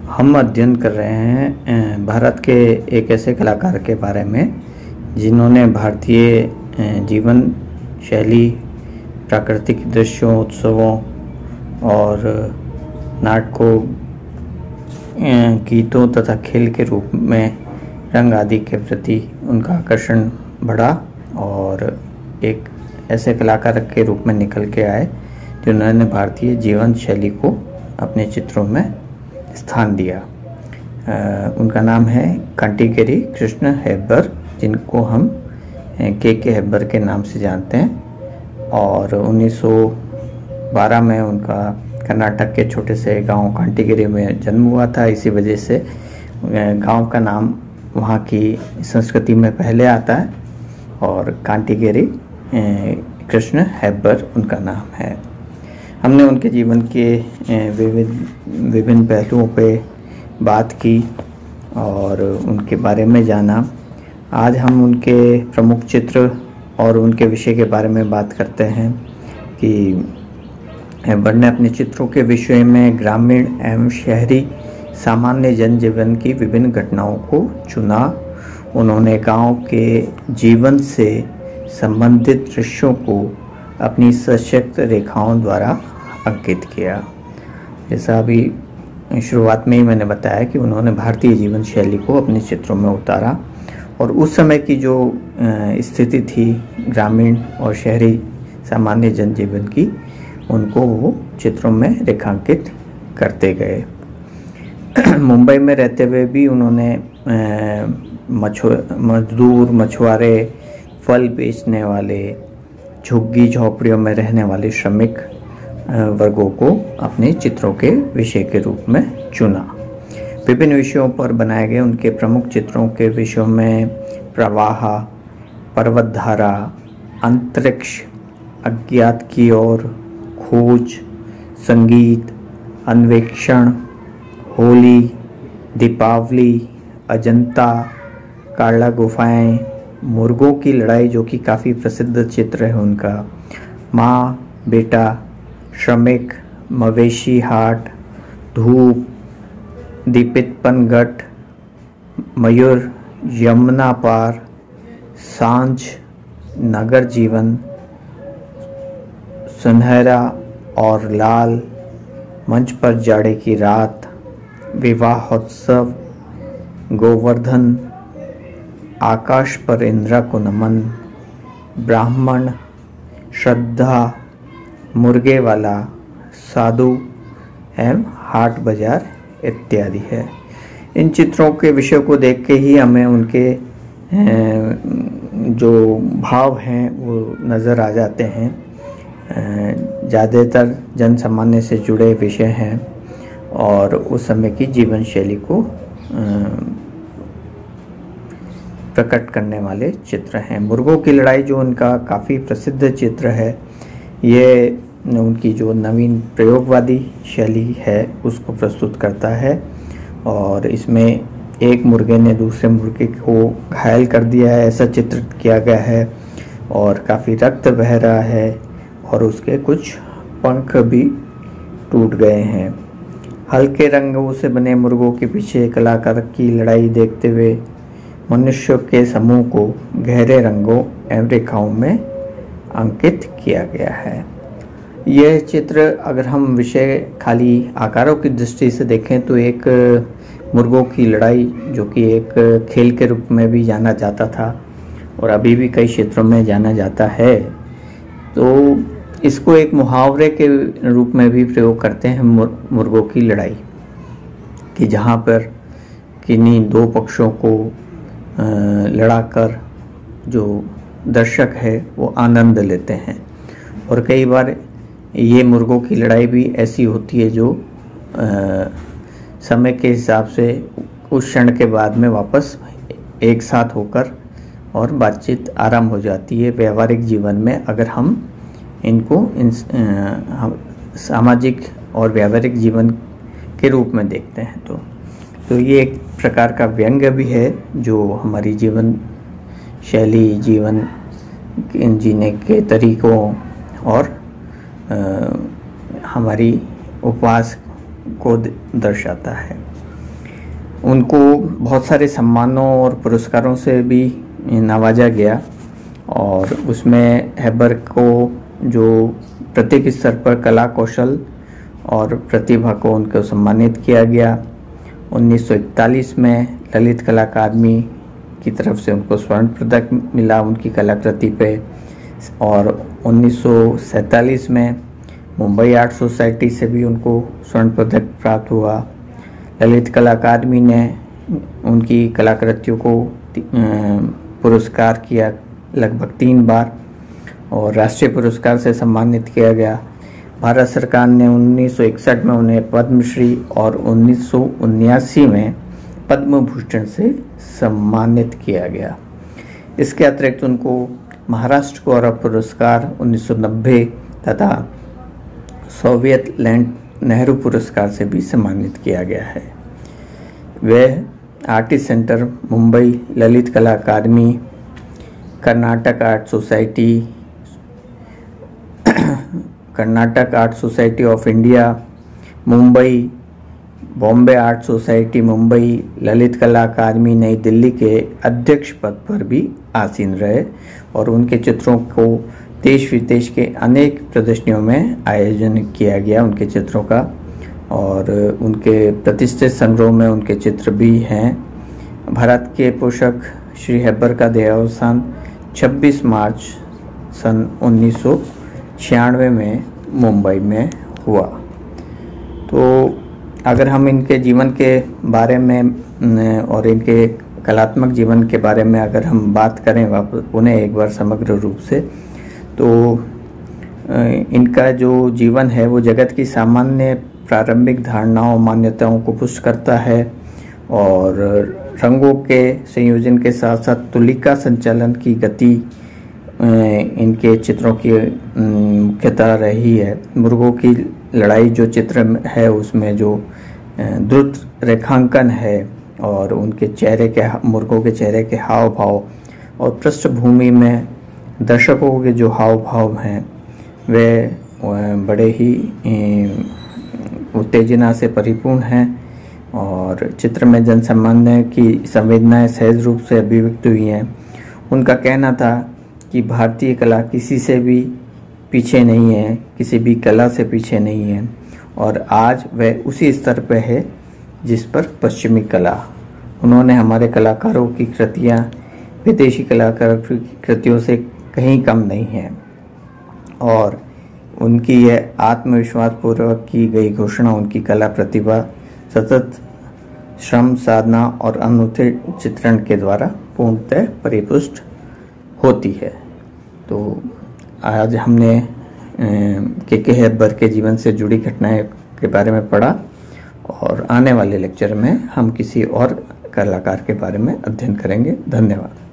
हम अध्ययन कर रहे हैं भारत के एक ऐसे कलाकार के बारे में जिन्होंने भारतीय जीवन शैली, प्राकृतिक दृश्यों, उत्सवों और नाटकों, गीतों तथा खेल के रूप में रंग आदि के प्रति उनका आकर्षण बढ़ा और एक ऐसे कलाकार के रूप में निकल के आए जिन्होंने भारतीय जीवन शैली को अपने चित्रों में स्थान दिया। उनका नाम है कांटीगिरी कृष्ण हेब्बर, जिनको हम के हेब्बर के नाम से जानते हैं। और 1912 में उनका कर्नाटक के छोटे से गांव कांटीगिरी में जन्म हुआ था। इसी वजह से गांव का नाम वहां की संस्कृति में पहले आता है और कांटीगिरी कृष्ण हेब्बर उनका नाम है। हमने उनके जीवन के विभिन्न पहलुओं पे बात की और उनके बारे में जाना। आज हम उनके प्रमुख चित्र और उनके विषय के बारे में बात करते हैं कि हेब्बर ने अपने चित्रों के विषय में ग्रामीण एवं शहरी सामान्य जनजीवन की विभिन्न घटनाओं को चुना। उन्होंने गांव के जीवन से संबंधित दृश्यों को अपनी सशक्त रेखाओं द्वारा अंकित किया। जैसा अभी शुरुआत में ही मैंने बताया कि उन्होंने भारतीय जीवन शैली को अपने चित्रों में उतारा और उस समय की जो स्थिति थी ग्रामीण और शहरी सामान्य जनजीवन की, उनको वो चित्रों में रेखांकित करते गए। मुंबई में रहते हुए भी उन्होंने मजदूर, मछुआरे, फल बेचने वाले, झुग्गी झोपड़ियों में रहने वाले श्रमिक वर्गों को अपने चित्रों के विषय के रूप में चुना। विभिन्न विषयों पर बनाए गए उनके प्रमुख चित्रों के विषयों में प्रवाह, पर्वतधारा, अंतरिक्ष, अज्ञात की ओर, खोज, संगीत, अन्वेषण, होली, दीपावली, अजंता, कार्ला गुफाएं, मुर्गों की लड़ाई जो कि काफ़ी प्रसिद्ध चित्र है उनका, माँ बेटा, श्रमिक, मवेशी हाट, धूप, दीपित पनघट, मयूर, यमुना पार, सांझ, नगर जीवन, सुनहरा और लाल, मंच पर जाड़े की रात, विवाहोत्सव, गोवर्धन, आकाश पर इंद्रा को नमन, ब्राह्मण, श्रद्धा, मुर्गे वाला, साधु एवं हाट बाजार इत्यादि है। इन चित्रों के विषयों को देख के ही हमें उनके जो भाव हैं वो नज़र आ जाते हैं। ज़्यादातर जन सामान्य से जुड़े विषय हैं और उस समय की जीवन शैली को प्रकट करने वाले चित्र हैं। मुर्गों की लड़ाई जो उनका काफ़ी प्रसिद्ध चित्र है, ये उनकी जो नवीन प्रयोगवादी शैली है उसको प्रस्तुत करता है और इसमें एक मुर्गे ने दूसरे मुर्गे को घायल कर दिया है, ऐसा चित्र किया गया है और काफ़ी रक्त बह रहा है और उसके कुछ पंख भी टूट गए हैं। हल्के रंगों से बने मुर्गों के पीछे कलाकार की लड़ाई देखते हुए मनुष्यों के समूह को गहरे रंगों एवं रेखाओं में अंकित किया गया है। यह चित्र अगर हम विषय खाली आकारों की दृष्टि से देखें तो एक मुर्गों की लड़ाई जो कि एक खेल के रूप में भी जाना जाता था और अभी भी कई क्षेत्रों में जाना जाता है, तो इसको एक मुहावरे के रूप में भी प्रयोग करते हैं मुर्गों की लड़ाई, कि जहाँ पर किन्हीं दो पक्षों को लड़ाकर जो दर्शक है वो आनंद लेते हैं। और कई बार ये मुर्गों की लड़ाई भी ऐसी होती है जो समय के हिसाब से उस क्षण के बाद में वापस एक साथ होकर और बातचीत आरंभ हो जाती है। व्यवहारिक जीवन में अगर हम इनको सामाजिक और व्यवहारिक जीवन के रूप में देखते हैं तो ये एक प्रकार का व्यंग्य भी है जो हमारी जीवन शैली, जीवन जीने के तरीकों और हमारी उपवास को दर्शाता है। उनको बहुत सारे सम्मानों और पुरस्कारों से भी नवाजा गया और उसमें हैबर को जो प्रत्येक स्तर पर कला कौशल और प्रतिभा को उनको सम्मानित किया गया। 1941 में ललित कला अकादमी की तरफ से उनको स्वर्ण पदक मिला उनकी कलाकृति पे और 1947 में मुंबई आर्ट सोसाइटी से भी उनको स्वर्ण पदक प्राप्त हुआ। ललित कला अकादमी ने उनकी कलाकृतियों को पुरस्कार किया लगभग 3 बार और राष्ट्रीय पुरस्कार से सम्मानित किया गया। भारत सरकार ने 1961 में उन्हें पद्मश्री और 1979 में पद्म भूषण से सम्मानित किया गया। इसके अतिरिक्त उनको महाराष्ट्र गौरव पुरस्कार 1990 तथा सोवियत लैंड नेहरू पुरस्कार से भी सम्मानित किया गया है। वे Artist Centre Mumbai, Lalit Kala Akademi, Karnataka Art Society, Karnataka Art Society of India Mumbai, Bombay Art Society Mumbai, Lalit Kala Akademi नई दिल्ली के अध्यक्ष पद पर भी आसीन रहे और उनके चित्रों को देश विदेश के अनेक प्रदर्शनियों में आयोजन किया गया उनके चित्रों का और उनके प्रतिष्ठित संग्रह में उनके चित्र भी हैं। भारत के पोषक श्री हैबर का देहावसान 26 मार्च सन 1996 में मुंबई में हुआ। तो अगर हम इनके जीवन के बारे में और इनके कलात्मक जीवन के बारे में अगर हम बात करें वापस उन्हें एक बार समग्र रूप से, तो इनका जो जीवन है वो जगत की सामान्य प्रारंभिक धारणाओं मान्यताओं को पुष्ट करता है और रंगों के संयोजन के साथ साथ तुलिका संचालन की गति इनके चित्रों की मुख्यतः रही है। मुर्गों की लड़ाई जो चित्र है उसमें जो द्रुत रेखांकन है और उनके चेहरे के मुर्गों के चेहरे के हाव भाव और पृष्ठभूमि में दर्शकों के जो हाव भाव हैं वे बड़े ही उत्तेजना से परिपूर्ण हैं और चित्र में जनसामान्य की संवेदनाएं सहज रूप से अभिव्यक्त हुई हैं। उनका कहना था कि भारतीय कला किसी से भी पीछे नहीं है, किसी भी कला से पीछे नहीं है और आज वह उसी स्तर पर है जिस पर पश्चिमी कला। उन्होंने हमारे कलाकारों की कृतियाँ विदेशी कलाकारों की कृतियों से कहीं कम नहीं है और उनकी यह आत्मविश्वास पूर्वक की गई घोषणा उनकी कला प्रतिभा, सतत श्रम, साधना और अनुचित चित्रण के द्वारा पूर्णतः परिपुष्ट होती है। तो आज हमने के हैबर के जीवन से जुड़ी घटनाएं के बारे में पढ़ा और आने वाले लेक्चर में हम किसी और कलाकार के बारे में अध्ययन करेंगे। धन्यवाद।